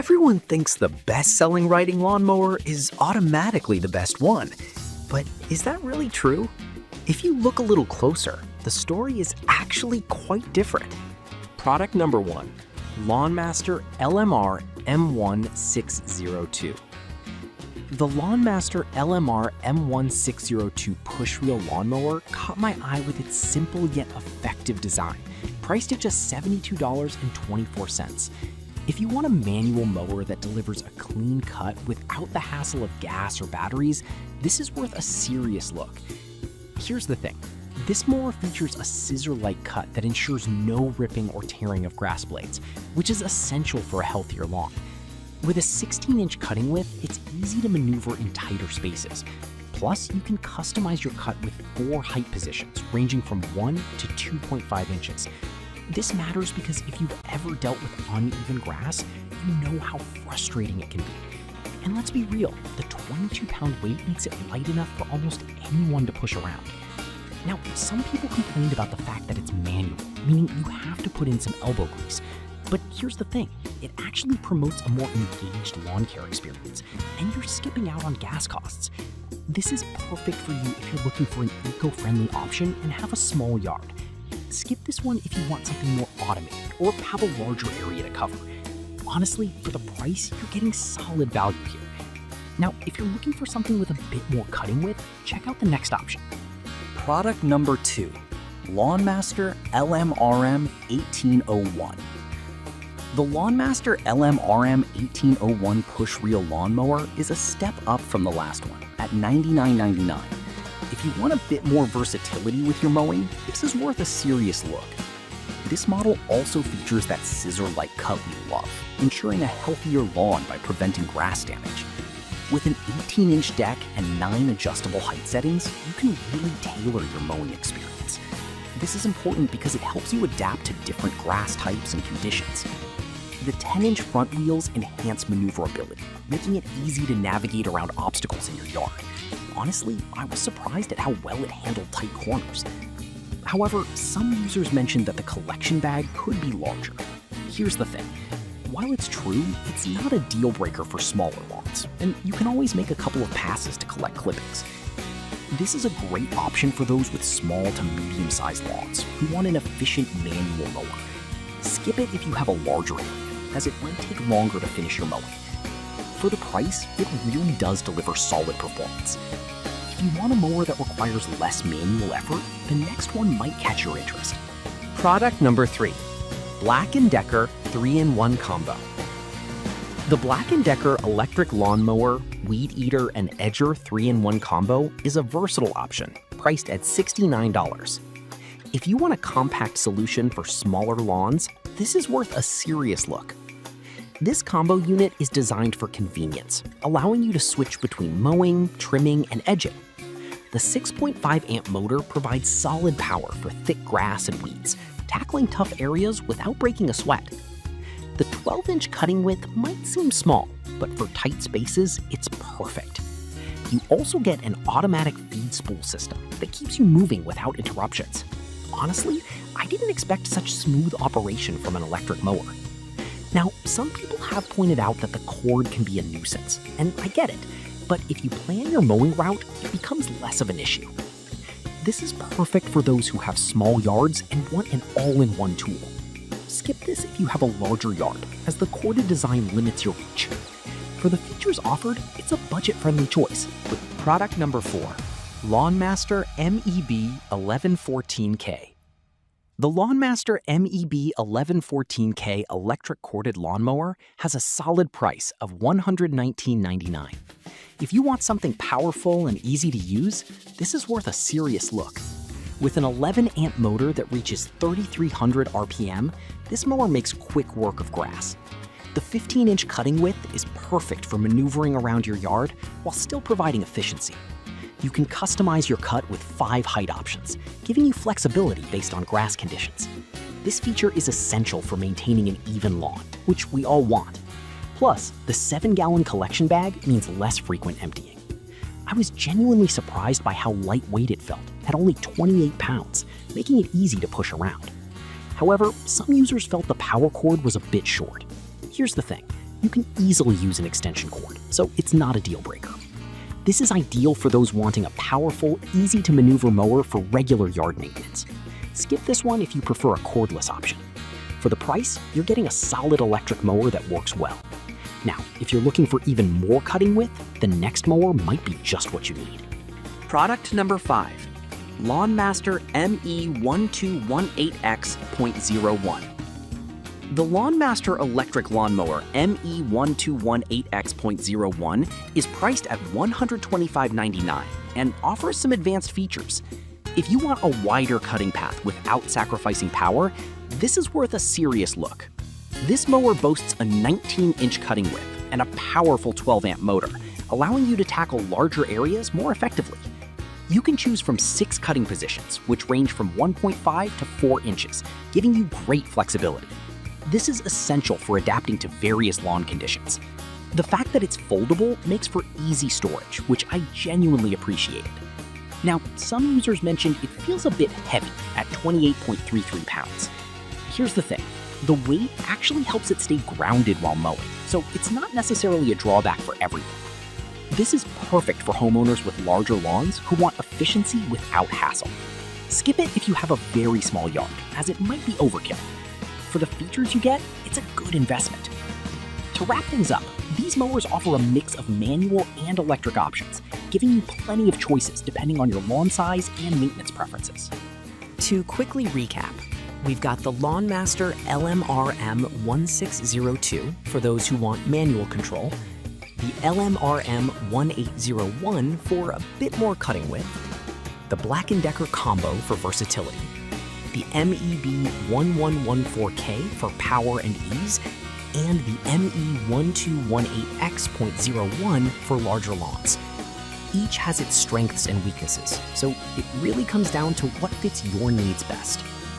Everyone thinks the best-selling riding lawnmower is automatically the best one. But is that really true? If you look a little closer, the story is actually quite different. Product number 1, Lawnmaster LMR M1602. The Lawnmaster LMR M1602 push-wheel lawnmower caught my eye with its simple yet effective design, priced at just $72.24. If you want a manual mower that delivers a clean cut without the hassle of gas or batteries, this is worth a serious look. Here's the thing. This mower features a scissor-like cut that ensures no ripping or tearing of grass blades, which is essential for a healthier lawn. With a 16-inch cutting width, it's easy to maneuver in tighter spaces. Plus, you can customize your cut with 4 height positions, ranging from 1 to 2.5 inches. This matters because if you've ever dealt with uneven grass, you know how frustrating it can be. And let's be real, the 22-pound weight makes it light enough for almost anyone to push around. Now, some people complained about the fact that it's manual, meaning you have to put in some elbow grease. But here's the thing, it actually promotes a more engaged lawn care experience, and you're skipping out on gas costs. This is perfect for you if you're looking for an eco-friendly option and have a small yard. Skip this one if you want something more automated or have a larger area to cover. Honestly, for the price, you're getting solid value here. Now, if you're looking for something with a bit more cutting width, check out the next option. Product number 2, Lawnmaster LMRM 1801. The Lawnmaster LMRM 1801 push-reel lawnmower is a step up from the last one at $99.99. If you want a bit more versatility with your mowing, this is worth a serious look. This model also features that scissor-like cut we love, ensuring a healthier lawn by preventing grass damage. With an 18-inch deck and 9 adjustable height settings, you can really tailor your mowing experience. This is important because it helps you adapt to different grass types and conditions. The 10-inch front wheels enhance maneuverability, making it easy to navigate around obstacles in your yard. Honestly, I was surprised at how well it handled tight corners. However, some users mentioned that the collection bag could be larger. Here's the thing. While it's true, it's not a deal breaker for smaller lawns, and you can always make a couple of passes to collect clippings. This is a great option for those with small to medium-sized lawns who want an efficient manual mower. Skip it if you have a larger area, as it might take longer to finish your mowing. For the price, it really does deliver solid performance. If you want a mower that requires less manual effort, the next one might catch your interest. Product number 3, Black & Decker 3-in-1 Combo. The Black & Decker electric lawnmower, weed eater, and edger 3-in-1 combo is a versatile option, priced at $69. If you want a compact solution for smaller lawns, this is worth a serious look. This combo unit is designed for convenience, allowing you to switch between mowing, trimming, and edging. The 6.5 amp motor provides solid power for thick grass and weeds, tackling tough areas without breaking a sweat. The 12-inch cutting width might seem small, but for tight spaces, it's perfect. You also get an automatic feed spool system that keeps you moving without interruptions. Honestly, I didn't expect such smooth operation from an electric mower. Now, some people have pointed out that the cord can be a nuisance, and I get it, but if you plan your mowing route, it becomes less of an issue. This is perfect for those who have small yards and want an all-in-one tool. Skip this if you have a larger yard, as the corded design limits your reach. For the features offered, it's a budget-friendly choice. Product number 4, Lawnmaster MEB 1114K. The Lawnmaster MEB 1114K electric corded lawnmower has a solid price of $119.99. If you want something powerful and easy to use, this is worth a serious look. With an 11-amp motor that reaches 3,300 RPM, this mower makes quick work of grass. The 15-inch cutting width is perfect for maneuvering around your yard while still providing efficiency. You can customize your cut with 5 height options, giving you flexibility based on grass conditions. This feature is essential for maintaining an even lawn, which we all want. Plus, the 7-gallon collection bag means less frequent emptying. I was genuinely surprised by how lightweight it felt, at only 28 pounds, making it easy to push around. However, some users felt the power cord was a bit short. Here's the thing. you can easily use an extension cord, so it's not a deal breaker. This is ideal for those wanting a powerful, easy-to-maneuver mower for regular yard maintenance. Skip this one if you prefer a cordless option. For the price, you're getting a solid electric mower that works well. Now, if you're looking for even more cutting width, the next mower might be just what you need. Product number 5, Lawn Master ME1218X.01. The Lawn Master electric lawnmower ME1218X.01 is priced at $125.99 and offers some advanced features. If you want a wider cutting path without sacrificing power, this is worth a serious look. This mower boasts a 19-inch cutting width and a powerful 12-amp motor, allowing you to tackle larger areas more effectively. You can choose from 6 cutting positions, which range from 1.5 to 4 inches, giving you great flexibility. This is essential for adapting to various lawn conditions. The fact that it's foldable makes for easy storage, which I genuinely appreciated. Now, some users mentioned it feels a bit heavy at 28.33 pounds. Here's the thing, the weight actually helps it stay grounded while mowing, so it's not necessarily a drawback for everyone. This is perfect for homeowners with larger lawns who want efficiency without hassle. Skip it if you have a very small yard, as it might be overkill. For the features you get, it's a good investment. To wrap things up, these mowers offer a mix of manual and electric options, giving you plenty of choices depending on your lawn size and maintenance preferences. To quickly recap, we've got the Lawn Master LMRM 1602 for those who want manual control, the LMRM 1801 for a bit more cutting width, the Black & Decker Combo for versatility, the MEB 1114K for power and ease, and the ME1218X.01 for larger lawns. Each has its strengths and weaknesses, so it really comes down to what fits your needs best.